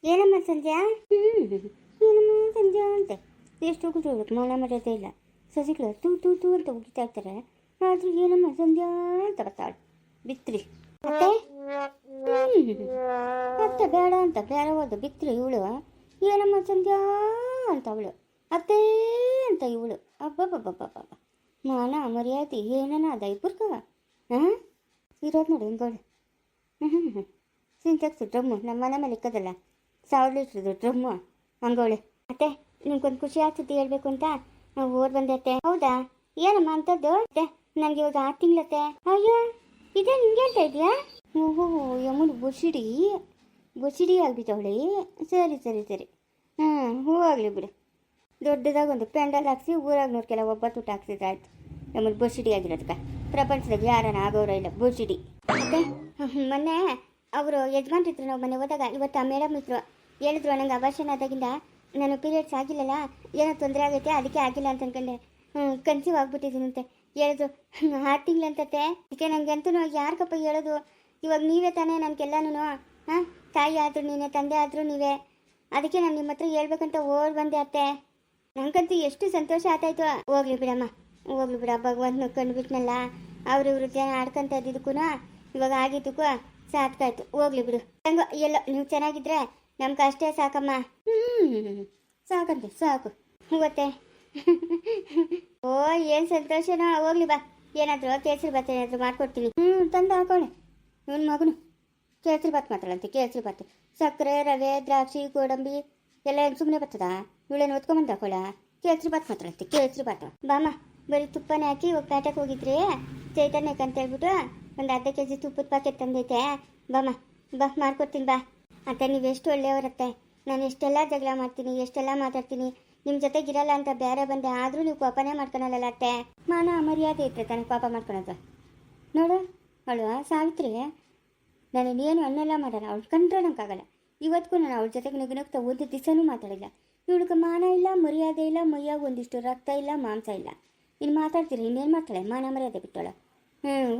ಏನಮ್ಮ ಸಂಧ್ಯಾ? ಏನಮ್ಮ ಸಂಧ್ಯಾ ಅಂತೆ ಎಷ್ಟು ಹೋಗ್ಬಿಟ್ಟು ಮೌನ ಮರ್ಯಾದೆ ಇಲ್ಲ. ಸಸಿಗಳು ತೂ ತೂ ತೂ ಅಂತ ಉಗಿತಾ ಇರ್ತಾರೆ, ಆದರೂ ಏನಮ್ಮ ಸಂಧ್ಯಾ ಅಂತ ಬರ್ತಾಳೆ ಬಿತ್ರಿ. ಅತ್ತೆ ಅತ್ತೆ ಬೇಡ ಅಂತ ಬೇಡ ಹೋದ ಬಿತ್ರಿ ಇವಳು. ಏನಮ್ಮ ಸಂಧ್ಯಾ ಅಂತ ಅವಳು, ಅತ್ತೇ ಅಂತ ಇವಳು. ಅಬ್ಬಬ್ಬಬ್ಬಬ್ಬ ಮಾನ ಮರ್ಯಾದೆ ಏನನ ಅದ ಇಬ್ಬರ್ಗ. ಹಾಂ ಇರೋದು ನೋಡಿ ಹಿಂಗೋಳು. ಸಿಂಟೆಕ್ಸ್ ಡ್ರಮ್ಮು ನಮ್ಮ ಮನೆ ಮೇಲೆ ಇಕ್ಕದಲ್ಲ, 1000 ಲೀಟ್ರದ್ದು ಡ್ರಮ್ಮು ಹಂಗೋಳೆ. ಅತ್ತೆ ನಿಮ್ಗೊಂದು ಖುಷಿ ಆಗ್ತದೆ ಹೇಳ್ಬೇಕು ಅಂತ ನಾವು ಓದ್ ಬಂದೆ ಅತ್ತೆ. ಹೌದಾ ಏನಮ್ಮ ಅಂಥದ್ದು? ಅತ್ತೆ ನನಗೆ ಇವಾಗ 6 ತಿಂಗಳತ್ತೆ. ಅಯ್ಯೋ ಇದೇ ನಿಮ್ಗೆ ಹೇಳ್ತಾ ಇದೆಯಾ? ಓಹೋ ಯಮುನ್ ಬುಸಿಡಿ ಆಗಿಬಿಟ್ಟವಳಿ. ಸರಿ ಸರಿ ಸರಿ, ಹೂವಾಗಲಿ ಬಿಡು. ದೊಡ್ಡದಾಗಿ ಒಂದು ಪೆಂಡಲ್ ಹಾಕ್ಸಿ ಊರಾಗ್ನವ್ರಿಗೆಲ್ಲ ಒಬ್ಬಟ್ಟು ಊಟ ಹಾಕ್ಸಿದ್ರೆ ಆಯ್ತು. ಯಮುನ್ ಬುಸಿಡಿ ಆಗಿರೋದಕ್ಕೆ ಪ್ರಪಂಚದಾಗ ಯಾರನ್ನ ಆಗೋರ ಇಲ್ಲ ಬುಸಿಡಿ. ಮತ್ತೆ ಮೊನ್ನೆ ಅವರು ಯಜಮಾನ್ರಿದ್ರು, ನಾವು ಮನೆ ಹೋದಾಗ ಇವತ್ತು ಆ ಮೇಡಮ್ ಇದ್ರು, ಹೇಳಿದ್ರು ನಂಗೆ ಅಭಾಷಣ ಆದಾಗಿಂದ ನಾನು ಪೀರಿಯಡ್ಸ್ ಆಗಿಲ್ಲಲ್ಲ, ಏನೋ ತೊಂದರೆ ಆಗೈತೆ ಅದಕ್ಕೆ ಆಗಿಲ್ಲ ಅಂತ ಅನ್ಕೊಂಡೆ. ಕನ್ಸೀವ್ ಆಗ್ಬಿಟ್ಟಿದ್ದೀನಂತೆ ಹೇಳಿದ್ರು. 6 ತಿಂಗಳಂತತೆ. ಅದಕ್ಕೆ ನನಗೆ ಅಂತೂ ಯಾರಿಗಪ್ಪ ಹೇಳೋದು? ಇವಾಗ ನೀವೇ ತಾನೇ ನನಗೆಲ್ಲನೂ. ಹಾಂ ತಾಯಿ ಆದರೂ ನೀವೇ, ತಂದೆ ಆದರೂ ನೀವೇ. ಅದಕ್ಕೆ ನಾನು ನಿಮ್ಮ ಹತ್ರ ಹೇಳ್ಬೇಕಂತ ಓಡ್ ಬಂದೆ ಅತ್ತೆ. ನಂಗಂತೂ ಎಷ್ಟು ಸಂತೋಷ ಆತಾಯ್ತು. ಹೋಗ್ಲಿ ಬಿಡಮ್ಮ, ಹೋಗ್ಲಿ ಬಿಡ, ಭಗವಂತನ ಕಂಡುಬಿಟ್ನಲ್ಲ. ಇವರು ಜನ ಆಡ್ಕೊಂತ ಇದ್ದಿದ್ದಕ್ಕೂ ಇವಾಗ ಆಗಿದ್ದಕ್ಕೂ ಸಾಕಾಯ್ತು. ಹೋಗ್ಲಿ ಬಿಡು, ಹೆಂಗೋ ಎಲ್ಲೋ ನೀವು ಚೆನ್ನಾಗಿದ್ರೆ ನಮ್ಗೆ ಅಷ್ಟೇ ಸಾಕಮ್ಮ. ಸಾಕಂತೆ ಸಾಕು ಇವತ್ತೆ. ಓ ಏನು ಸಂತೋಷನೋ. ಹೋಗ್ಲಿ ಬಾ, ಏನಾದರೂ ಕೇಸರಿ ಭಾತ್ ಏನಾದರೂ ಮಾಡ್ಕೊಡ್ತೀನಿ. ತಂದು ಹಾಕೋಣೆ ಇವನ ಮಗನು. ಕೇಸರಿ ಭಾತ್ ಮಾತಾಡಂತೆ, ಕೇಸರಿ ಭಾತ್ ಸಕ್ಕರೆ ರವೆ ದ್ರಾಕ್ಷಿ ಗೋಡಂಬಿ ಎಲ್ಲ ಸುಮ್ಮನೆ ಬರ್ತದ? ಇವಳೇನು ಹೊತ್ಕೊಂಬಂದು ಹಾಕೋಳ? ಕೇಸರಿ ಭಾತ್ ಮಾತಾಡಂತೆ, ಕೇಸರಿ ಭಾತ್. ಬಾಮ್ಮ ಬರೀ ತುಪ್ಪನೇ ಹಾಕಿ ಇವಾಗ ಪ್ಯಾಟಕ್ಕೆ ಹೋಗಿದ್ರಿ ಚೈತನ್ಯಕ್ಕೆ ಅಂತ ಹೇಳ್ಬಿಟ್ಟು ಒಂದು ಅರ್ಧ ಕೆಜಿ ತುಪ್ಪದ ಪ್ಯಾಕೆಟ್ ತಂದೈತೆ. ಬಾಮ್ಮ ಬಾ ಮಾಡ್ಕೊಡ್ತೀನಿ ಬಾ. ಅಂತ ನೀವೆಷ್ಟು ಒಳ್ಳೆಯವರತ್ತೆ. ನಾನು ಎಷ್ಟೆಲ್ಲ ಜಗಳ ಮಾಡ್ತೀನಿ, ಎಷ್ಟೆಲ್ಲ ಮಾತಾಡ್ತೀನಿ, ನಿಮ್ಮ ಜೊತೆಗಿರಲ್ಲ ಅಂತ ಬೇರೆ ಬಂದೆ, ಆದರೂ ನೀವು ಕೋಪನೇ ಮಾಡ್ಕೊಳಲ್ಲ ಅತ್ತೆ. ಮಾನ ಮರ್ಯಾದೆ ಇರ್ತದೆ ತಾನೆ ಪಾಪ ಮಾಡ್ಕೊಳೋದು. ನೋಡು ಅವಳು ಸಾವಿತ್ರಿ, ನಾನು ಏನು ಅನ್ನೆಲ್ಲ ಮಾಡೋಣ, ಅವಳು ಕಂಡ್ರೆ ನಂಗಾಗಲ್ಲ. ಇವತ್ತಿಗೂ ನಾನು ಅವಳ ಜೊತೆಗೆ ನುಗ್ಗುನಗ್ತಾ ಒಂದು ದಿವಸನೂ ಮಾತಾಡಿಲ್ಲ. ಇವಳಿಗೆ ಮಾನ ಇಲ್ಲ, ಮರ್ಯಾದೆ ಇಲ್ಲ, ಮೈಯಾಗ ಒಂದಿಷ್ಟು ರಕ್ತ ಇಲ್ಲ, ಮಾಂಸ ಇಲ್ಲ. ಇನ್ನು ಮಾತಾಡ್ತೀರಿ ಇನ್ನೇನು ಮಾಡ್ತಾಳೆ? ಮಾನ ಮರ್ಯಾದೆ ಬಿಟ್ಟೋಳು.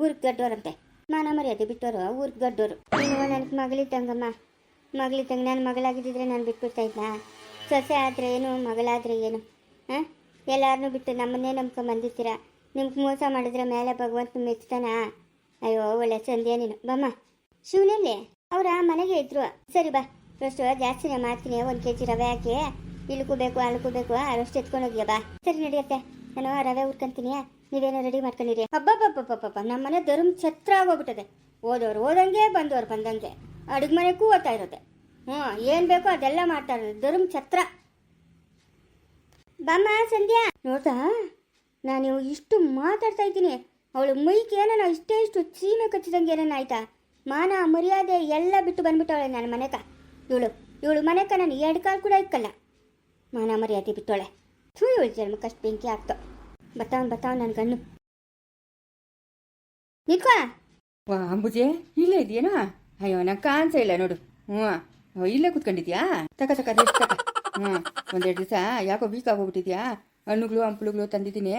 ಊರಿಗೆ ದೊಡ್ಡೋರಂತೆ, ಮಾನ ಮರ್ಯಾದೆ ಬಿಟ್ಟೋರು ಊರಿಗೆ ದೊಡ್ಡೋರು. ನೀವು ನನಗೆ ಮಗಳಿದ್ದಂಗಮ್ಮ, ಮಗಳಿದ್ದಂಗೆ. ನಾನು ಮಗಳಾಗಿದ್ದಿದ್ರೆ ನಾನು ಬಿಟ್ಬಿಡ್ತಾ ಇದ್ನಾ? ಸೊಸೆ ಆದರೆ ಏನು, ಮಗಳಾದರೆ ಏನು? ಹಾಂ ಎಲ್ಲಾರನ್ನೂ ಬಿಟ್ಟು ನಮ್ಮನ್ನೇ ನಂಬ್ಕೊಂಬಂದಿರ್ತೀರ. ನಿಮ್ಗೆ ಮೋಸ ಮಾಡಿದ್ರೆ ಮೇಲೆ ಭಗವಂತ ಮೆಚ್ತಾನ? ಅಯ್ಯೋ ಒಳ್ಳೆ ಸಂಧ್ಯಾ ನೀನು. ಬಮ್ಮ ಶಿವನಲ್ಲಿ ಅವರ ಮನೆಗೆ ಇದ್ರು. ಸರಿ ಬಾ, ಅಷ್ಟು ಜಾಸ್ತಿನೇ ಮಾಡ್ತೀನಿ. 1 kg ರವೆ ಹಾಕಿ ಇಲ್ಕೂ ಬೇಕು ಅಲ್ಕೂ ಬೇಕು ಅಷ್ಟು ಎತ್ಕೊಂಡೋಗಿಯ ಬಾ. ಸರಿ ನಡೆಯುತ್ತೆ, ನಾನು ರವೆ ಹುರ್ಕೊಂತೀನಿ, ನೀವೇನೋ ರೆಡಿ ಮಾಡ್ಕೊಂಡಿರಿ. ಹಬ್ಬಬ್ಬಬ್ಬಬ್ಬಬ್ಬ ನಮ್ಮ ಮನೆ ಧರ್ಮ ಛತ್ರ ಆಗೋಗ್ಬಿಟ್ಟದೆ. ಓದೋರು ಓದಂಗೆ, ಬಂದವ್ರು ಬಂದಂಗೆ, ಅಡುಗೆ ಮನೆಗೂ ಓದ್ತಾ ಇರುತ್ತೆ. ಏನು ಬೇಕೋ ಅದೆಲ್ಲ ಮಾಡ್ತಾ ಇರೋದು ಧರ್ಮ ಛತ್ರ. ಬಾಮ್ಮ ಸಂಧ್ಯಾ ನೋಡ್ತಾ, ನಾನು ಇಷ್ಟು ಮಾತಾಡ್ತಾ ಇದ್ದೀನಿ, ಅವಳು ಮೈಗೆ ಏನೋ ಇಷ್ಟು ಸೀಮೆ ಕಚ್ಚಿದಂಗೆ ಏನೋ ಆಯ್ತಾ? ಮಾನ ಮರ್ಯಾದೆ ಎಲ್ಲ ಬಿಟ್ಟು ಬಂದ್ಬಿಟ್ಟವಳೆ ನನ್ನ ಮನೆಕ. ಇವಳು ಮನೆಕ ನಾನು 2 ಕಾಲು ಕೂಡ ಇಕ್ಕಲ್ಲ. ಮಾನ ಮರ್ಯಾದೆ ಬಿಟ್ಟವಳೆ. ಇವಳು ಜನ್ಮಕ್ಕಷ್ಟು ಬೆಂಕಿ ಆಗ್ತೋ. ಬರ್ತಾವ ನನ್ನ ಗಣ್ಣು. ನಿತ್ಕೋ ಅಂಬುಜೆ, ಇಲ್ಲೇ ಇದೆಯೇನೋ? ಅಯ್ಯೋ ನಂಗೆ ಕಾಣಿಸ ಇಲ್ಲ ನೋಡು. ಇಲ್ಲೇ ಕುತ್ಕೊಂಡಿದ್ಯಾ? ತಕ ರೆಸ್ಟ್ ತಕ. 1-2 ದಿವಸ ಯಾಕೋ ವೀಕ್ ಆಗೋಗ್ಬಿಟ್ಟಿದ್ಯಾ? ಹಣ್ಣುಗಳು ಹಂಪಲುಗಳು ತಂದಿದ್ದೀನಿ,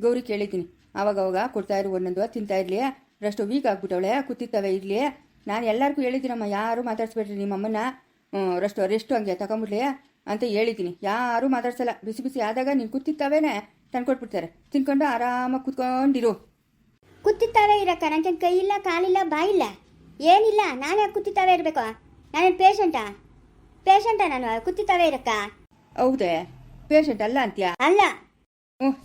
ಗೌರಿ ಕೇಳಿದ್ದೀನಿ. ಅವಾಗ ಕೊಡ್ತಾ ಇರು, ಒಂದೊಂದು ತಿಂತಾ ಇರಲಿ. ರಷ್ಟು ವೀಕ್ ಆಗ್ಬಿಟ್ಟವಳೆ, ಕೂತಿರ್ತವೆ ಇರಲಿ. ನಾನು ಎಲ್ಲರಿಗೂ ಹೇಳಿದ್ದೀನಮ್ಮ, ಯಾರು ಮಾತಾಡ್ಸ್ಬೇಡ್ರಿ ನಿಮ್ಮಮ್ಮನ, ರೆಸ್ಟು ಹಂಗೆ ತಗೊಂಬಿಡ್ಲಿ ಅಂತ ಹೇಳಿದ್ದೀನಿ. ಯಾರೂ ಮಾತಾಡ್ಸಲ್ಲ. ಬಿಸಿ ಬಿಸಿ ಆದಾಗ ನೀನು ಕೂತಿರ್ತಾವೇನೆ ತಂದ್ಕೊಟ್ಬಿಡ್ತಾರೆ. ತಿನ್ಕೊಂಡು ಆರಾಮಾಗಿ ಕೂತ್ಕೊಂಡಿರು. ಕೂತಿರ್ತಾವೆ ಇರಕ್ಕ, ನನಗೆ ಕೈ ಇಲ್ಲ, ಕಾಲಿಲ್ಲ, ಬಾಯಿಲ್ಲ, ಏನಿಲ್ಲ. ನಾನು ಯಾಕೆ ಕೂತಿರ್ತಾವೆ ಇರಬೇಕು? ನಾನೇನು ಪೇಷಂಟಾ ನಾನು ಕೂತಿರ್ತಾವೆ ಇರಕ್ಕ? ಹೌದೇ, ಪೇಷಂಟ್ ಅಲ್ಲ ಅಂತ್ಯಾ? ಅಲ್ಲ.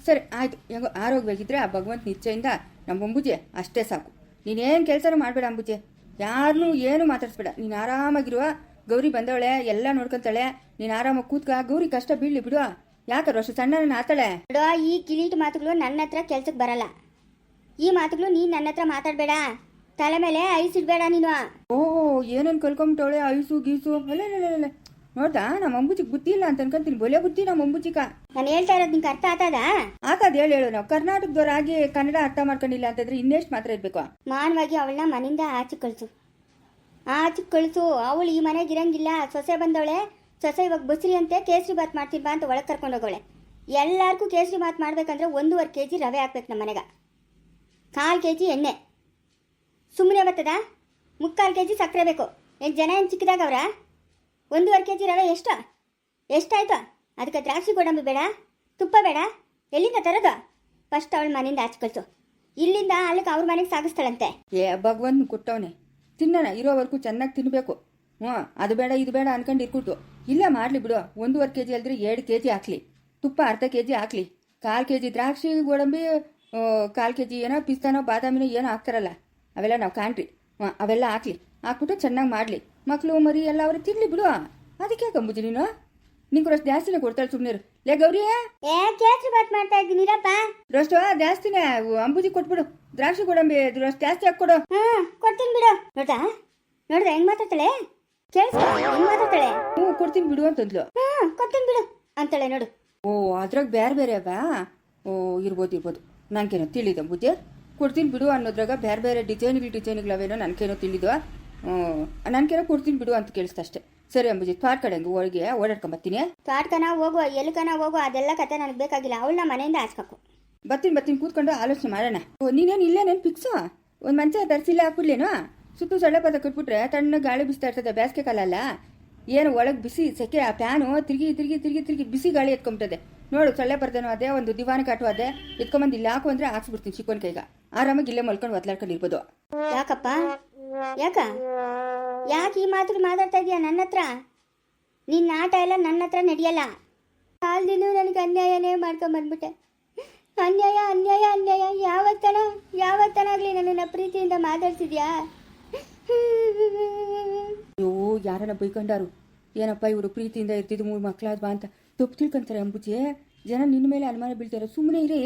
ಸರಿ ಆಯಿತು. ಹೆಂಗೋ ಆರೋಗ್ಯವಾಗಿದ್ದರೆ ಆ ಭಗವಂತ ನಿಶ್ಚಯಿಂದ ನಮ್ಮ ಅಂಬುಜೆ ಅಷ್ಟೇ ಸಾಕು. ನೀನೇನು ಕೆಲಸನೂ ಮಾಡಬೇಡ ಅಂಬುಜೆ, ಯಾರನ್ನೂ ಏನು ಮಾತಾಡಿಸ್ಬೇಡ. ನೀನು ಆರಾಮಾಗಿರುವ. ಗೌರಿ ಬಂದವಳೆ, ಎಲ್ಲ ನೋಡ್ಕೊತಾಳೆ. ನೀನು ಆರಾಮಾಗಿ ಕೂತ್ಕ. ಗೌರಿ ಕಷ್ಟ ಬೀಳಲಿ ಬಿಡು. ಯಾಕಂದ್ರೆ ಅಷ್ಟು ಸಣ್ಣ ಆತಾಳೆ. ಈ ಕಿಲೀಟ್ ಮಾತುಗಳು ನನ್ನ ಹತ್ರ ಕೆಲ್ಸಕ್ಕೆ ಬರಲ್ಲ. ಈ ಮಾತುಗಳು ನೀನು ನನ್ನ ಹತ್ರ ಮಾತಾಡಬೇಡ. ತಲೆ ಮೇಲೆ ಐಸ್ ಇಡಬೇಡ ನೀನು. ಏನೇನು ಕಲ್ಕೊಂಬಿಟ್ಟವಳೆ, ಐಸು ಗೀಸು ಅಲ್ಲ. ನೋಡ್ದಾ, ನಮ್ಮ ಅಂಬುಜಿಗೆ ಬುದ್ಧಿ ಇಲ್ಲ ಅಂತ ಅನ್ಕೊಂತೀನಿ. ಬೊಲೆ ಬುದ್ಧಿ ನಮ್ಮ ಅಂಬುಜಿಕ. ನಾನು ಹೇಳ್ತಾ ಇರೋದು ನಿಂಗೆ ಅರ್ಥ ಆಗ್ತದ? ಆಕಾದ ಹೇಳು. ನಾವು ಕರ್ನಾಟಕದವರಾಗಿ ಕನ್ನಡ ಅರ್ಥ ಮಾಡ್ಕೊಂಡಿಲ್ಲ ಅಂತಂದ್ರೆ ಇನ್ನೆಷ್ಟು ಮಾತ್ರ ಇರ್ಬೇಕು? ಮಾನವಾಗಿ ಅವಳನ್ನ ಮನೆಯಿಂದ ಆಚೆ ಕಳಿಸು. ಅವಳು ಈ ಮನೆಗೆ ಇರಂಗಿಲ್ಲ. ಸೊಸೆ ಬಂದವಳೆ, ಸೊಸೆ ಇವಾಗ ಬಸ್ರಿ ಅಂತೆ, ಕೇಸರಿ ಭಾತ್ ಮಾಡ್ತೀನಿ ಬಾ ಅಂತ ಒಳಗೆ ಕರ್ಕೊಂಡು ಹೋಗವಳೆ. ಎಲ್ಲರಿಗೂ ಕೇಸರಿ ಭಾತ್ ಮಾಡ್ಬೇಕಂದ್ರೆ 1.5 kg ರವೆ ಹಾಕ್ಬೇಕು ನಮ್ಮ ಮನೆಗೆ, 1/4 kg ಎಣ್ಣೆ. ಸುಮ್ಮನೆ ಬರ್ತದ? 3/4 kg ಸಕ್ಕರೆ ಬೇಕು. ಏನು ಜನ ಏನು ಚಿಕ್ಕದಾಗವ್ರ? 1.5 kg ರವೆ ಎಷ್ಟಾಯ್ತು? ಅದಕ್ಕೆ ದ್ರಾಕ್ಷಿ ಗೋಡಂಬಿ ಬೇಡ, ತುಪ್ಪ ಬೇಡ, ಎಲ್ಲಿಂದ ತರೋದು? ಫಸ್ಟ್ ಅವಳ ಮನೆಯಿಂದ ಆಚೆ ಕಳಿಸು, ಇಲ್ಲಿಂದ ಅಲ್ಲಿಗೆ ಅವ್ರ ಮನೆಗೆ ಸಾಗಿಸ್ತಾಳಂತೆ. ಭಗವಂತ ಕೊಟ್ಟವನೆ, ತಿನ್ನೋಣ, ಇರೋವರೆಗೂ ಚೆನ್ನಾಗಿ ತಿನ್ನಬೇಕು. ಅದು ಬೇಡ ಇದು ಬೇಡ ಅನ್ಕೊಂಡು ಇರ್ಕೊಟ್ಟು. ಇಲ್ಲ ಮಾಡಲಿ ಬಿಡು, 1.5 kg ಅಲ್ದ್ರೆ 2 kg ಹಾಕ್ಲಿ, ತುಪ್ಪ ಅರ್ಧ kg ಹಾಕ್ಲಿ, 1/4 kg ದ್ರಾಕ್ಷಿ ಗೋಡಂಬಿ, 1/4 kg ಏನೋ ಪಿಸ್ತಾನೋ ಬಾದಾಮಿನೋ ಏನೋ ಹಾಕ್ತಾರಲ್ಲ ಅವೆಲ್ಲ ನಾವು ಕಾಣ್ರಿ, ಅವೆಲ್ಲ ಹಾಕ್ಬಿಟ್ಟು ಚೆನ್ನಾಗಿ ಮಾಡಲಿ. ಮಕ್ಕಳು ಮರಿ ಎಲ್ಲ ಅವ್ರು ತಿನ್ಲಿ ಬಿಡು. ಅದಕ್ಕೆ ಕಂಬುಜಿ ನಿಂಗೆ ಅಷ್ಟು ಜಾಸ್ತಿನೇ ಕೊಡ್ತಾಳೆ, ಸುಮ್ಮನೆ ಲೇ ಗೌರಿ. ಕೇಸರಿ ಬಾತ್ ಮಾಡ್ತಾ ಇದ್ದೀನಿರಪ್ಪ. ಅಷ್ಟು ಜಾಸ್ತಿನೇ ಅಂಬುಜಿ ಕೊಟ್ಬಿಡು, ದ್ರಾಕ್ಷಿ ಗೋಡಂಬಿ ಅಷ್ಟು ಜಾಸ್ತಿ ಹಾಕ್ಕೊಡು. ಕೊಡ್ತೀನಿ ಬಿಡು. ನೋಡ್ದ ಹೆಂಗ್ ಮಾತಾಡ್ತಾಳೆ, ಹೆಂಗ್ ಮಾತಾಡ್ತಾಳೆ. ಕೊಡ್ತೀನಿ ಬಿಡು ಅಂತಂದ್ಲು. ಕೊಡ್ತೀನಿ ಬಿಡು ಅಂತಾಳೆ ನೋಡು. ಅದ್ರಾಗ ಬೇರೆ ಬೇರೆ ಅವ. ಇರ್ಬೋದು ನನಗೇನೋ ತಿಳಿದ ಅಂಬುಜಿ. ಕೊಡ್ತೀನಿ ಬಿಡು ಅನ್ನೋದ್ರಾಗ ಬೇರೆ ಬೇರೆ ಡಿಸೈನ್ಗಳವೇನೋ ನನಗೇನೋ ತಿಳಿದು, ನನಗೇನೋ ಕೊಡ್ತೀನಿ ಬಿಡು ಅಂತ ಕೇಳಿಸ್ತಾ ಅಷ್ಟೇ. ಸರಿ ಅಂಬುಜಿ, ತ್ವಾಟ ಕಡೆ ಹಂಗೆ ಒಳಗೆ ಓಡಾಡ್ಕೊಂಬತ್ತೀನಿ. ತ್ವಾಟಕನ ಹೋಗು, ಎಲ್ಕನ ಹೋಗು, ಅದೆಲ್ಲ ಕತೆ ನನಗೆ ಬೇಕಾಗಿಲ್ಲ. ಅವಳನ್ನ ಮನೆಯಿಂದ ಆಚ್ಬೇಕು. ಬರ್ತೀನಿ ಕೂತ್ಕೊಂಡು ಆಲೋಚನೆ ಮಾಡೋಣ. ನೀನೇನು ಇಲ್ಲೇನೇನು ಫಿಕ್ಸು? ಒಂದು ಮಂಚ ತರಿಸಿಲ್ಲ ಹಾಕ್ಬಿಡ್ಲೇನು? ಸುತ್ತು ಸೊಳ್ಳೆ ಪದ ಕಟ್ಬಿಟ್ರೆ ತಣ್ಣ ಗಾಳಿ ಬಿಸ್ತಾ ಇರ್ತದೆ, ಬೇಸಿಗೆ ಕಾಲ ಅಲ್ಲ. ಏನು ಒಳಗೆ ಬಿಸಿ ಸೆಕೆ, ಆ ಫ್ಯಾನು ತಿರುಗಿ ಬಿಸಿ ಗಾಳಿ ಎತ್ಕೊಂಬಿಟ್ಟದೆ ನೋಡು. ಸೊಳ್ಳೆ ಪರ್ದನೂ ಅದೇ, ಒಂದು ದಿವಾನಿ ಕಾಟು ಅದೇ, ಎತ್ಕೊಂಬಂದು ಇಲ್ಲಿ ಹಾಕು ಅಂದರೆ ಹಾಕ್ಸ್ಬಿಡ್ತೀನಿ ಚಿಕ್ಕವನ ಕೈಗ. ಆರಾಮಾಗಿ ಇಲ್ಲೇ ಮಲ್ಕೊಂಡು ಒತ್ಲಾಡ್ಕೊಂಡು ಇರ್ಬೋದು. ಯಾಕಪ್ಪ, ಯಾಕೆ ಈ ಮಾತು ಮಾತಾಡ್ತಾ ಇದೀಯ ನನ್ನ ಹತ್ರ? ನಿನ್ನ ಆಟ ಎಲ್ಲ ನನ್ನ ಹತ್ರ ನಡೆಯಲ್ಲ. ಕಾಲ್ದಿನೂ ನನಗೆ ಅನ್ಯಾಯನೇ ಮಾಡ್ಕೊಂಬಂದ್ಬಿಟ್ಟೆ. ಅನ್ಯಾಯ ಯಾವತ್ತನಾಗ್ಲಿ ನನ್ನನ್ನು ಪ್ರೀತಿಯಿಂದ ಮಾತಾಡ್ಸಿದ್ಯಾ? ಯಾರನ್ನ ಬೈಕೊಂಡಾರು, ಏನಪ್ಪ ಇವರು ಪ್ರೀತಿಯಿಂದ ಇರ್ತಿದ್ದು 3 ಮಕ್ಕಳಾದ್ವಾ ಅಂತ ತಪ್ಪು ತಿಳ್ಕೊಂತಾರೆ ಅಂಬುಜಿ. ಜನ ನಿನ್ನ ಮೇಲೆ ಅನುಮಾನ ಬೀಳ್ತಾರೆ. ಸುಮ್ಮನೆ ಇರೇ,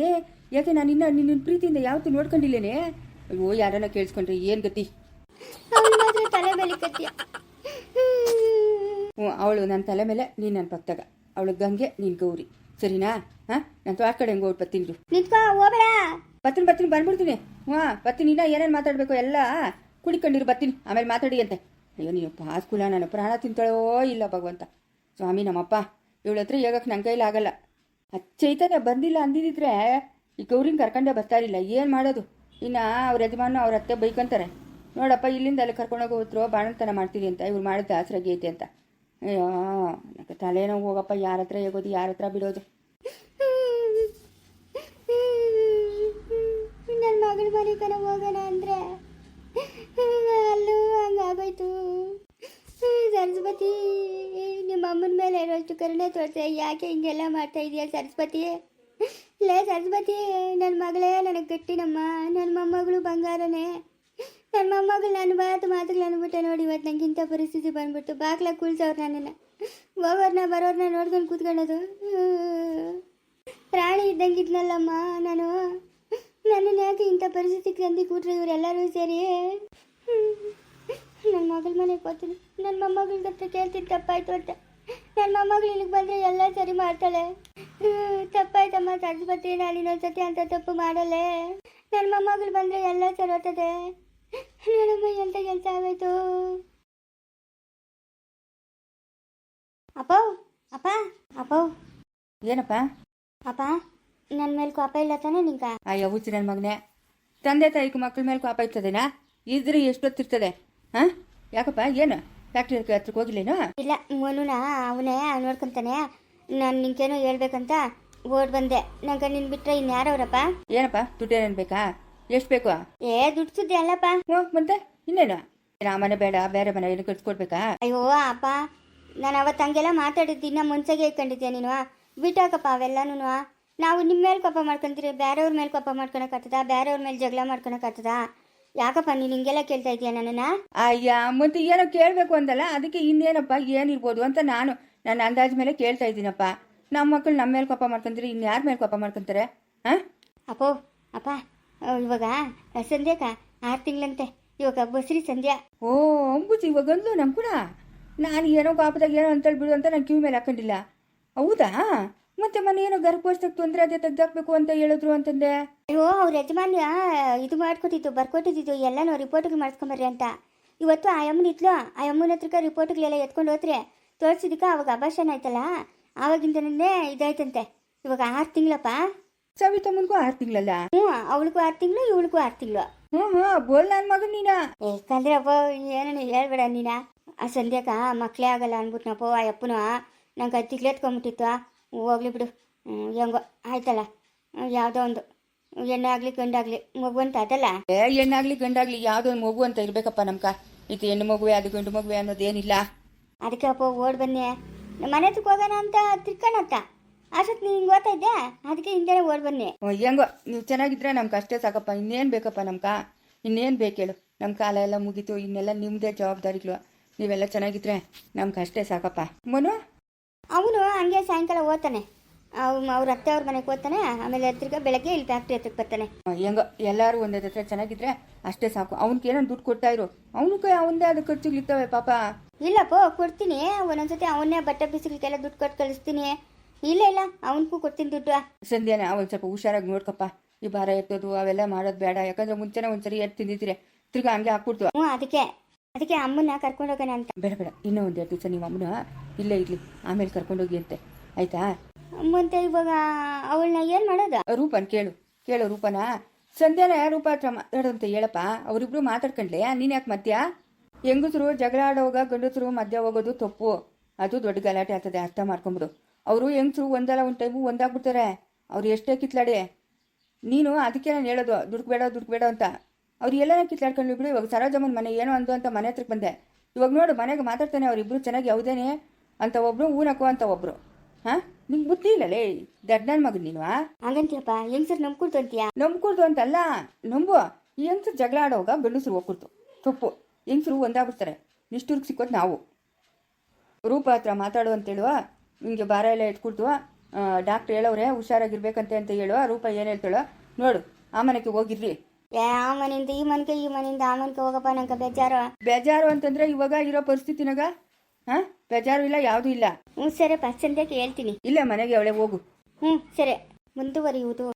ಯಾಕೆ ನಾನು ನಿನ್ನ ಪ್ರೀತಿಯಿಂದ ಯಾವತ್ತೂ ನೋಡ್ಕೊಂಡಿಲ್ಲೇನೆ. ಅಯ್ಯೋ, ಯಾರನ್ನ ಕೇಳಿಸ್ಕೊಂಡ್ರೆ ಏನು ಗತಿ? ತಲೆ ಮೇಲೆ ಕತ್ತಿಯ. ಅವಳು ನನ್ನ ತಲೆ ಮೇಲೆ, ನೀನು ನನ್ನ ಪಕ್ಕದಾಗ. ಅವಳು ಗಂಗೆ, ನೀನು ಗೌರಿ, ಸರಿನಾ? ನಾನು ತ್ವಾಟ ಕಡೆ ಹೆಂಗೆ ಬರ್ತೀನಿ. ಬರ್ತೀನಿ ಬಂದ್ಬಿಡ್ತೀನಿ. ಬರ್ತೀನಿ. ಇನ್ನ ಏನೇನು ಮಾತಾಡಬೇಕು ಎಲ್ಲ ಕುಡಿಕೊಂಡಿರು, ಬರ್ತೀನಿ, ಆಮೇಲೆ ಮಾತಾಡಿ ಅಂತೆ. ಅಯ್ಯೋ ನೀವು ಪಾಸ್ಕೂಲ, ನಾನು ಪ್ರಾಣ ತಿಂತಾಳೋ ಇಲ್ಲ ಭಗವಂತ ಸ್ವಾಮಿ. ನಮ್ಮಪ್ಪ ಇವಳ ಹತ್ರ ಹೇಗಕ್ಕೆ ನನ್ನ ಕೈಲಿ ಆಗಲ್ಲ. ಚೈತನ್ಯ ಬಂದಿಲ್ಲ ಅಂದಿದ್ರೆ ಈ ಗೌರಿನ ಕರ್ಕೊಂಡೇ ಬರ್ತಾ ಇರಲಿಲ್ಲ. ಏನು ಮಾಡೋದು? ಇನ್ನು ಅವ್ರ ಯಜಮಾನ ಅವ್ರ ಅತ್ತೆ ಬೈಕೊಂತಾರೆ. ನೋಡಪ್ಪ, ಇಲ್ಲಿಂದ ಅಲ್ಲಿ ಕರ್ಕೊಂಡೋಗೋದ್ರು ಬಾಣಂತನ ಮಾಡ್ತೀರಿ ಅಂತ, ಇವ್ರು ಮಾಡಿದ ಆಸರಾಗಿ ಐತೆ ಅಂತ. ಅಯ್ಯೋ ನನಗೆ ತಲೆನೋ ಹೋಗಪ್ಪ. ಯಾರ ಹತ್ರ ಹೇಗೋದು, ಯಾರ ಹತ್ರ ಬಿಡೋದು? ನನ್ನ ಮಗಳ ಮನೆಗನ ಹೋಗೋಣ ಅಂದರೆ ಅಲ್ಲೂ ಹಂಗಾಗೋಯ್ತು. ಸರಸ್ವತಿ, ನಿಮ್ಮ ಅಮ್ಮನ ಮೇಲೆ ಇರೋಷ್ಟು ಕರುಣೆ ತೋರಿಸೆ. ಯಾಕೆ ಹಿಂಗೆಲ್ಲ ಮಾಡ್ತಾ ಇದೀಯ ಸರಸ್ವತಿ? ಲೇ ಸರಸ್ವತಿ, ನನ್ನ ಮಗಳೇ ನನಗೆ ಗಟ್ಟಿನಮ್ಮ. ನನ್ನ ಮೊಮ್ಮಗಳು ಬಂಗಾರನೇ. ನನ್ನ ಮೊಮ್ಮಗಳು ನನ್ನ ಮಾತುಗಳು ಅಂದ್ಬಿಟ್ಟೆ ನೋಡಿ. ಇವತ್ತು ನಂಗೆ ಇಂಥ ಪರಿಸ್ಥಿತಿ ಬಂದ್ಬಿಟ್ಟು ಬಾಗ್ಲ ಕುಳ್ಸವ್ರು ನನ್ನನ್ನು. ಹೋಗೋರ್ನ ಬರೋರ್ನ ನೋಡ್ಕೊಂಡು ಕೂತ್ಕೊಳ್ಳೋದು. ಪ್ರಾಣಿ ಇದ್ದಂಗಿದ್ನಲ್ಲಮ್ಮ ನಾನು. ನನ್ನನ್ನು ಯಾಕೆ ಇಂಥ ಪರಿಸ್ಥಿತಿಗೆ ತಂದು ಕೂಟ್ರೆ ಇವರೆಲ್ಲರೂ ಸೇರಿ? ನನ್ನ ಮಗಳ ಮನೆಗೆ ಹೋಗ್ತೀನಿ. ನನ್ನ ಮೊಮ್ಮಗಳ ಹತ್ರ ಕೇಳ್ತೀನಿ ತಪ್ಪಾಯ್ತು ಅಂತ. ನನ್ನ ಮೊಮ್ಮಗಳು ಇಲ್ಲಿಗೆ ಬಂದರೆ ಎಲ್ಲ ಸರಿ ಮಾಡ್ತಾಳೆ. ತಪ್ಪಾಯ್ತಮ್ಮ ಸರಸ್ವತಿ, ನಾನು ಇನ್ನೊಂದ್ಸತಿ ಅಂತ ತಪ್ಪು ಮಾಡಲ್ಲೇ. ನನ್ನ ಮೊಮ್ಮಗಳು ಬಂದರೆ ಎಲ್ಲ ಸರಿ ಹೋಗ್ತದೆ. ನೋಡಮ್ಮ ಎಂತ ಕೆಲಸ ಆಗೋಯ್ತು. ಅಪ್ಪ ಏನಪ್ಪ? ಅಪ್ಪ, ನನ್ನ ಮೇಲೆ ಕೋಪ ಇಲ್ಲ ತಾನೆ ನಿಂಗ? ಅಯ್ಯೋ ಹುಚ್ಚು ನನ್ನ ಮಗನೇ, ತಂದೆ ತಾಯಿಗೂ ಮಕ್ಕಳ ಮೇಲೆ ಕೋಪ ಇರ್ತದೇನಾ? ಇದ್ರೆ ಎಷ್ಟೊತ್ತಿರ್ತದೆ? ಯಾಕಪ್ಪ, ಏನು ಫ್ಯಾಕ್ಟ್ರಿ ಹತ್ರಕ್ಕೆ ಹೋಗಿಲ್ಲೇನು? ಇಲ್ಲ, ಮನುನ ಅವನೇ ನೋಡ್ಕೊಂತಾನೆ. ನಾನು ನಿಂಗೇನೋ ಹೇಳ್ಬೇಕಂತ ಓಡ್ ಬಂದೆ. ನಂಗೆ ನಿನ್ ಬಿಟ್ರೆ ಇನ್ಯಾರವ್ರಪ್ಪ? ಏನಪ್ಪ, ದುಡ್ಡೇನೇನು ಬೇಕಾ? ಎಷ್ಟು ಬೇಕು? ದುಡ್ಡು ಸುದ್ದಿ ಅಲ್ಲಪ್ಪ. ಮತ್ತೆ ಇನ್ನೇನು? ಆ ಮನೆ ಬೇಡ, ಬೇರೆ ಮನೆ ಏನು ಕಟ್ಸ್ಕೊಡ್ಬೇಕಾ? ಅಯ್ಯೋ ಅಪ್ಪ, ನಾನು ಅವತ್ತು ಹಂಗೆಲ್ಲ ಮಾತಾಡಿದ್ದು ಇನ್ನ ಮುಂಚೆಗೆ ಇಟ್ಕೊಂಡಿದ್ದೆ. ನೀನು ಬಿಟ್ಟಾಕಪ್ಪ ಅವೆಲ್ಲನೂ. ನಾವು ನಿಮ್ಮ ಮೇಲೆ ಕೋಪ ಮಾಡ್ಕೊಂತೀರಿ, ಬೇರೆಯವ್ರ ಮೇಲೆ ಕೋಪ ಮಾಡ್ಕೊಳಕ್ಕಾಗ್ತದ? ಬೇರೆಯವ್ರ ಮೇಲೆ ಜಗಳ ಮಾಡ್ಕೊಳಕ್ಕಾಗ್ತದ? ಯಾಕಪ್ಪ ನೀನು ಹಿಂಗೆಲ್ಲ ಕೇಳ್ತಾ ಇದೀಯ ನನ್ನನ್ನು? ಅಯ್ಯ, ಮತ್ತೆ ಏನೋ ಕೇಳಬೇಕು ಅಂದಲ್ಲ, ಅದಕ್ಕೆ ಇನ್ನೇನಪ್ಪ ಏನಿರ್ಬೋದು ಅಂತ ನಾನು ನನ್ನ ಅಂದಾಜ್ ಮೇಲೆ ಕೇಳ್ತಾ ಇದ್ದೀನಪ್ಪ. ನಮ್ಮ ಮಕ್ಕಳು ನಮ್ಮ ಮೇಲೆ ಕೋಪ ಮಾಡ್ಕೊಂತೀರಿ, ಇನ್ಯಾರ ಮೇಲೆ ಕೋಪ ಮಾಡ್ಕೊಂತಾರೆ? ಅಪ್ಪ ಇವಾಗ ಸಂಧ್ಯಾಕ 6 ತಿಂಗಳಂತೆ. ಇವಾಗ ಬಸ್ರಿ ಸಂಧ್ಯಾ. ಅಂಬುಜಿ ಇವಾಗ ಅಂದ್ಲು ನಮ್ಮ ಕೂಡ. ನಾನು ಏನೋ ಕಾಪದಾಗ ಏನೋ ಅಂತೇಳಿ ಬಿಡು ಅಂತ ನಾನು ಕಿವಿ ಮೇಲೆ ಹಾಕೊಂಡಿಲ್ಲ. ಹೌದಾ? ಮತ್ತೆ ಮನೆ ಏನೋ ಗರ್ಭಕೋಶಕ್ಕೆ ತೊಂದರೆ ಅದೇ ತೆಗ್ದಾಕ್ಬೇಕು ಅಂತ ಹೇಳಿದ್ರು ಅಂತಂದೆ. ಅಯ್ಯೋ, ಅವ್ರ ಯಜಮಾನ್ಯ ಇದು ಬರ್ಕೊಟ್ಟಿದ್ದು ಎಲ್ಲನೂ ರಿಪೋರ್ಟ್ಗೆ ಮಾಡಿಸ್ಕೊಂಬರ್ರಿ ಅಂತ. ಇವತ್ತು ಆ ಅಮ್ಮನ ಇತ್ಲು, ಆ ಅಮ್ಮನ ಹತ್ರಕ್ಕೆ ರಿಪೋರ್ಟ್ಗಳೆಲ್ಲ ಎತ್ಕೊಂಡು ಹೋತ್ರಿ. ತೋರಿಸಿದಕ್ಕೆ ಅವಾಗ ಅಭಾಷಣ ಆಯ್ತಲ್ಲ, ಆವಾಗಿಂದನೇ ಇದಾಯ್ತಂತೆ. ಇವಾಗ 6 ತಿಂಗಳಪ್ಪ. ಸವಿತಮ್ಮನಿಗೂ 6 ತಿಂಗಳಲ್ಲ? ಅವಳಿಗೂ 6 ತಿಂಗಳು, ಇವಳಿಗೂ 6 ತಿಂಗಳು. ಬೋಲ್ ನನ್ನ ಮಗನ್ ನೀನ. ಕಂದ್ರೆ ಅಪ್ಪ, ಏನೋ ಹೇಳ್ಬೇಡ ನೀನ. ಆ ಸಂಧ್ಯಾಕ ಮಕ್ಕಳೇ ಆಗಲ್ಲ ಅಂದ್ಬಿಟ್ನಪ್ಪ ಆ ಅಪ್ಪನು ನಂಗೆ ತಿಗ್ಲೆತ್ಕೊಂಬಿಟ್ಟಿತ್ತು ಹೋಗ್ಲಿ ಬಿಡು. ಹೆಂಗೋ ಆಯ್ತಲ್ಲ, ಯಾವುದೋ ಒಂದು ಹೆಣ್ಣೆ ಆಗಲಿ ಗಂಡಾಗಲಿ ಮಗು ಅಂತ ಅದಲ್ಲ. ಹೆಣ್ಣಾಗ್ಲಿ ಗಂಡಾಗ್ಲಿ ಯಾವುದೋ ಒಂದು ಮಗು ಅಂತ ಇರಬೇಕಪ್ಪ ನಮ್ಕ. ಇದು ಹೆಣ್ಣು ಮಗುವೆ ಅದು ಗಂಡು ಮಗುವೆ ಅನ್ನೋದೇನಿಲ್ಲ. ಅದಕ್ಕೆ ಅಪ್ಪ ಓಡ್ ಬನ್ನಿ, ನಮ್ಮ ಮನೆ ಹತ್ರಕ್ಕೆ ಹೋಗೋಣ ಅಂತ ತಿರ್ಕಣತ್ತ ಅಷ್ಟೊತ್ತು ನೀನು ಹಿಂಗೆ ಓದ್ತಾ ಇದ್ದೆ, ಅದಕ್ಕೆ ಹಿಂದೆ ಓಡ್ ಬನ್ನಿ. ಹೆಂಗೋ ನೀವು ಚೆನ್ನಾಗಿದ್ರೆ ನಮ್ಗೆ ಅಷ್ಟೇ ಸಾಕಪ್ಪ. ಇನ್ನೇನು ಬೇಕಪ್ಪ ನಮ್ಕ? ಇನ್ನೇನು ಬೇಕು ಹೇಳು? ನಮ್ಮ ಕಾಲ ಎಲ್ಲ ಮುಗೀತು, ಇನ್ನೆಲ್ಲ ನಿಮ್ಮದೇ ಜವಾಬ್ದಾರಿಗಳು. ನೀವೆಲ್ಲ ಚೆನ್ನಾಗಿದ್ರೆ ನಮ್ಗೆ ಅಷ್ಟೇ ಸಾಕಪ್ಪ. ಮನು ಅವನು ಹಂಗೆ ಸಾಯಂಕಾಲ ಓದ್ತಾನೆ, ಅವ್ರ ಅತ್ತೆ ಅವ್ರ ಮನೆಗೆ ಓದ್ತಾನೆ, ಆಮೇಲೆ ತಿರ್ಗಾ ಬೆಳಗ್ಗೆ ಇಲ್ಲಿ ಫ್ಯಾಕ್ಟ್ರಿ ಹತ್ರಕ್ಕೆ ಬರ್ತಾನೆ. ಹೆಂಗೋ ಎಲ್ಲರೂ ಒಂದೇ ಹತ್ರ ಚೆನ್ನಾಗಿದ್ರೆ ಅಷ್ಟೇ ಸಾಕು. ಅವ್ನಿಗೆ ಏನೋ ದುಡ್ಡು ಕೊಡ್ತಾ ಇರು, ಅವನು ಕೈ ಅವನದೇ ಅದು ಖರ್ಚುಗಳಿರ್ತವೆ ಪಾಪ. ಇಲ್ಲಪ್ಪ ಕೊಡ್ತೀನಿ, ಒಂದೊಂದ್ಸತಿ ಅವನ್ನೇ ಬಟ್ಟೆ ಬಿಸಿಲಿಗೆಲ್ಲ ದುಡ್ಡು ಕೊಟ್ಟು ಕಳಿಸ್ತೀನಿ. ಇಲ್ಲ ಇಲ್ಲ ಅವನಿಗೂ ಕೊಡ್ತೀನಿ ದುಡ್ಡು. ಸಂಧ್ಯಾನ ಒಂದು ಸ್ವಲ್ಪ ಹುಷಾರಾಗಿ ನೋಡ್ಕಪ್ಪ. ಈ ಭಾರ ಎತ್ತೋದು ಅವೆಲ್ಲ ಮಾಡೋದು ಬೇಡ, ಯಾಕಂದ್ರೆ ಮುಂಚೆನೇ ಒಂದ್ಸರಿ ಎತ್ತು ತಿಂದಿದ್ದೀರಿ, ತಿರ್ಗಾ ಹಂಗೆ ಹಾಕ್ಬಿಡ್ತು. ಅದಕ್ಕೆ ಅಮ್ಮನ್ನ ಕರ್ಕೊಂಡೋಗೋಣ ಅಂತ. ಬೇಡ ಬೇಡ, ಇನ್ನೂ ಒಂದು 2 ದಿವಸ ನಿಮ್ಮ ಅಮ್ಮನ ಇಲ್ಲೇ ಇರ್ಲಿ, ಆಮೇಲೆ ಕರ್ಕೊಂಡೋಗಿ ಅಂತೆ, ಆಯ್ತಾ? ಮತ್ತೆ ಇವಾಗ ಅವಳನ್ನ ಏನು ಮಾಡೋದು? ರೂಪನ್ ಕೇಳು ರೂಪನ. ಸಂಧ್ಯಾನ ರೂಪ ಹತ್ರ ಮಾತಾಡೋಂತ ಹೇಳಪ್ಪ. ಅವರಿಬ್ರು ಮಾತಾಡ್ಕೊಂಡ್ಲೆ, ನೀನು ಯಾಕೆ ಮಧ್ಯ? ಹೆಂಗಸರು ಜಗಳ ಆಡೋವಾಗ ಗಂಡಸರು ಮಧ್ಯ ಹೋಗೋದು ತಪ್ಪು, ಅದು ದೊಡ್ಡ ಗಲಾಟೆ ಆಗ್ತದೆ, ಅರ್ಥ ಮಾಡ್ಕೊಂಬಿಡು. ಅವರು ಹೆಂಗಸರು ಒಂದಲ್ಲ ಒಂದು ಟೈಮು ಒಂದಾಗ್ಬಿಡ್ತಾರೆ, ಅವ್ರು ಎಷ್ಟೇ ಕಿತ್ಲಾಡಿ. ನೀನು ಅದಕ್ಕೆ ನಾನು ಹೇಳೋದು ದುಡ್ಡು ಬೇಡ ಅಂತ. ಅವ್ರು ಎಲ್ಲನ ಕಿತ್ಲಾಡ್ಕೊಂಡು ಬಿಡು. ಇವಾಗ ಸರೋಜಮ್ಮನ ಮನೆ ಏನೋ ಅಂದು ಅಂತ ಮನೆ ಹತ್ರಕ್ಕೆ ಬಂದೆ. ಇವಾಗ ನೋಡು ಮನೆಗೆ ಮಾತಾಡ್ತಾನೆ ಅವರಿಬ್ರು ಚೆನ್ನಾಗಿ, ಯಾವುದೇನೆ ಅಂತ ಒಬ್ರು ಊನಕ್ಕೋ ಅಂತ ಒಬ್ರು. ಹಾಂ, ನಿಂಗೆ ಬುದ್ಧಿ ಇಲ್ಲಲೇ ದಡ್ಡ ನನ್ನ ಮಗನ ನೀನು. ಹಂಗಂತೀಯಪ್ಪ, ಹೆಂಗಸರು ನಂಬ್ಕೊಡ್ತು ಅಂತೀಯಾ? ನಂಬ್ಕೊಡ್ದು ಅಂತಲ್ಲ, ನಂಬು. ಈ ಹೆಂಗಸರು ಜಗಳ ಆಡೋವಾಗ ಗಂಡಸರು ಹೋಗ್ಕೊಡ್ತು ತಪ್ಪು. ಹೆಂಗಸರು ಒಂದಾಗ್ಬಿಡ್ತಾರೆ, ನಿಷ್ಠುರ್ಗೆ ಸಿಕ್ಕೋದು ನಾವು. ರೂಪ ಹತ್ರ ಮಾತಾಡು ಅಂತೇಳುವ, ನಿಮಗೆ ಭಾರ ಎಲ್ಲ ಎತ್ಕೊಡ್ತು, ಡಾಕ್ಟ್ರ್ ಹೇಳೋರೆ ಹುಷಾರಾಗಿರ್ಬೇಕಂತೆ ಅಂತ ಹೇಳುವ. ರೂಪ ಏನು ಹೇಳ್ತಾಳೋ ನೋಡು, ಆ ಮನೆಗೆ ಹೋಗಿರ್ರಿ. ಆ ಮನೆಯಿಂದ ಈ ಮನೆಯಿಂದ ಆ ಮನೆಗೆ ಹೋಗಪ್ಪ, ನಂಗೆ ಬೇಜಾರು ಅಂತಂದ್ರೆ ಇವಾಗ ಇರೋ ಪರಿಸ್ಥಿತಿನಾಗ ಬೇಜಾರು ಇಲ್ಲ, ಯಾವುದೂ ಇಲ್ಲ. ಸರಿ ಸಂಧ್ಯಾಕ್ಕೆ ಹೇಳ್ತೀನಿ. ಇಲ್ಲ ಮನೆಗೆ ಅವಳೆ ಹೋಗು. ಸರಿ ಮುಂದುವರಿಯುವುದು